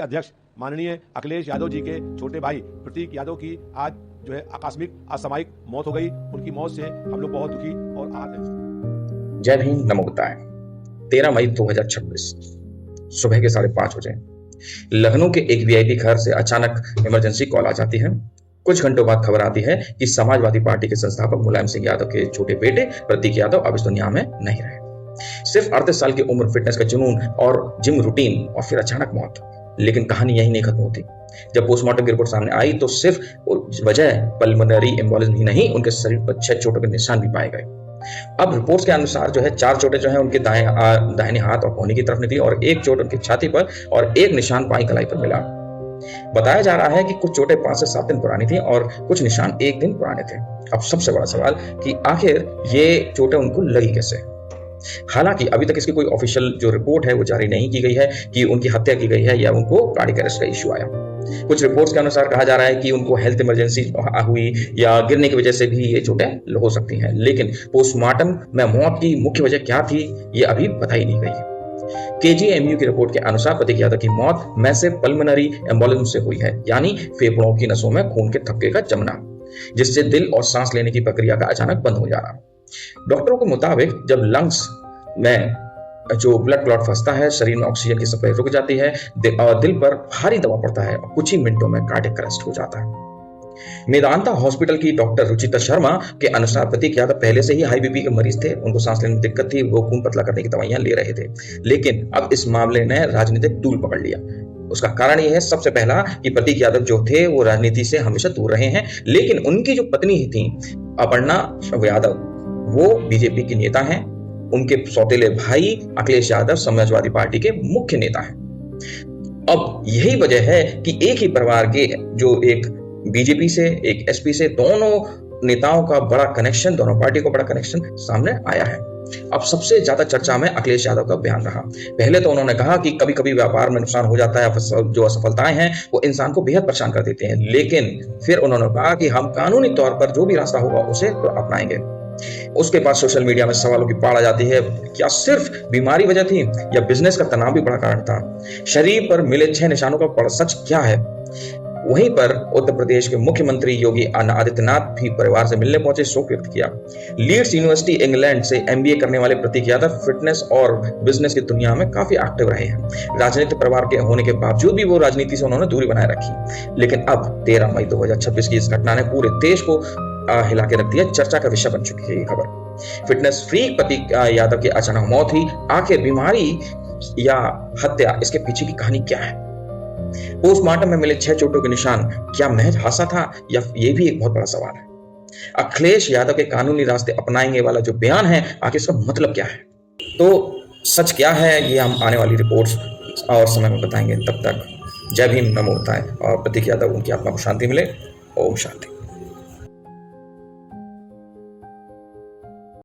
अध्यक्ष माननीय अखिलेश यादव जी के छोटे भाई प्रतीक यादव की आज जो है आकस्मिक असामयिक मौत हो गई। उनकी मौत से हम लोग बहुत दुखी और आहत हैं। जय भीम, नमो बुद्धाय। 13 मई 2026 सुबह के 5:30 बजे लखनऊ के एक वीआईपी घर से अचानक इमरजेंसी कॉल आ जाती है। कुछ घंटों बाद खबर आती है कि समाजवादी पार्टी के संस्थापक मुलायम सिंह यादव के छोटे बेटे प्रतीक यादव अब इस दुनिया में नहीं रहे। सिर्फ 38 साल की उम्र, फिटनेस का जुनून और जिम रूटीन, और फिर अचानक मौत। लेकिन कहानी यही नहीं खत्म होती। जब पोस्टमार्टम की रिपोर्ट सामने आई तो सिर्फ वजह पल्मोनरी एम्बोलिज्म ही नहीं, उनके शरीर पर 6 चोटों के निशान भी पाए गए। अब रिपोर्ट्स के अनुसार जो है 4 चोटें जो है उनके दाहिने हाथ और कोहनी की तरफ निकली और 1 चोट उनकी छाती पर और 1 निशान बाईं कलाई पर मिला। बताया जा रहा है कि कुछ चोटें 5 से 7 दिन पुरानी थी और कुछ निशान 1 दिन पुराने थे। अब सबसे बड़ा सवाल कि आखिर ये चोटें उनको लगी कैसे। हालांकि अभी तक इसकी कोई ऑफिशियल जो रिपोर्ट है वो जारी नहीं की गई है कि उनकी हत्या की गई है या उनको कार्डियक अरेस्ट का इश्यू आया। कुछ रिपोर्ट्स के अनुसार कहा जा रहा है कि उनको हेल्थ इमरजेंसी हुई या गिरने की वजह से भी ये चोटें हो सकती हैं। लेकिन पोस्टमार्टम में मौत की मुख्य वजह क्या थी ये अभी पता ही नहीं गई। केजीएमयू की रिपोर्ट के अनुसार प्रतीक यादव की मौत मैसिव पल्मोनरी एम्बोलिज्म से हुई है, यानी फेफड़ों की नसों में खून के थक्के का जमना, जिससे दिल और सांस लेने की प्रक्रिया का अचानक बंद हो जाना। डॉक्टरों के मुताबिक जब लंग्स में जो ब्लड क्लॉट फंसता है, शरीर में ऑक्सीजन की सप्लाई रुक जाती है और दिल पर भारी दबाव पड़ता है और कुछ ही मिनटों में कार्डियक अरेस्ट हो जाता है। मेदांता हॉस्पिटल की डॉक्टर रुचिता शर्मा के अनुसार प्रतीक यादव पहले से ही हाई बीपी के मरीज थे, उनको सांस लेने में दिक्कत थी, वो खून पतला करने की दवाइयां ले रहे थे। लेकिन अब इस मामले ने राजनीतिक तूल पकड़ लिया। उसका कारण यह है, सबसे पहला, कि प्रतीक यादव जो थे वो राजनीति से हमेशा दूर रहे हैं, लेकिन उनकी जो पत्नी थी अपर्णा यादव, वो बीजेपी की नेता हैं। उनके सौतेले भाई अखिलेश यादव समाजवादी पार्टी के मुख्य नेता हैं। अब यही वजह है कि एक ही परिवार के जो एक बीजेपी से, एक एसपी से, दोनों नेताओं का बड़ा कनेक्शन, दोनों पार्टी को बड़ा कनेक्शन सामने आया है। अब सबसे ज्यादा चर्चा में अखिलेश यादव का बयान रहा। पहले तो उन्होंने कहा कि कभी कभी व्यापार में नुकसान हो जाता है, जो असफलताएं हैं वो इंसान को बेहद परेशान कर देते हैं, लेकिन फिर उन्होंने कहा कि हम कानूनी तौर पर जो भी रास्ता होगा उसे तो अपनाएंगे। उसके बाद सोशल मीडिया में सवालों की बाढ़ आ जाती है। क्या सिर्फ बीमारी वजह थी या बिजनेस का तनाव भी बड़ा कारण था? शरीर पर मिले 6 निशानों का बड़ा सच क्या है? वहीं पर उत्तर प्रदेश के मुख्यमंत्री योगी आदित्यनाथ भी परिवार से मिलने पहुंचे, शोक व्यक्त किया। लीड्स यूनिवर्सिटी इंग्लैंड से एमबीए करने वाले प्रतीक यादव फिटनेस और बिजनेस की दुनिया में काफी एक्टिव रहे हैं। राजनीतिक परिवार के होने के बावजूद भी वो राजनीति से उन्होंने दूरी बनाए रखी। लेकिन अब 13 मई 2026 की इस घटना ने पूरे देश को हिला के रख दिया। चर्चा का विषय बन चुकी है ये खबर। फिटनेस फ्रीक प्रतीक यादव की अचानक मौत ही आखिर बीमारी या हत्या, इसके पीछे की कहानी क्या है? पोस्टमार्टम में मिले 6 चोटों के निशान क्या महज हादसा था या ये भी एक बहुत बड़ा सवाल है? अखिलेश यादव के कानूनी रास्ते अपनाएंगे वाला जो बयान है, आखिर इसका मतलब क्या है? तो सच क्या है ये हम आने वाली रिपोर्ट्स और समय में बताएंगे। तब तक जय भीम, नमो बुद्धाय और प्रतीक यादव, उनकी आत्मा को शांति मिले। ओम शांति।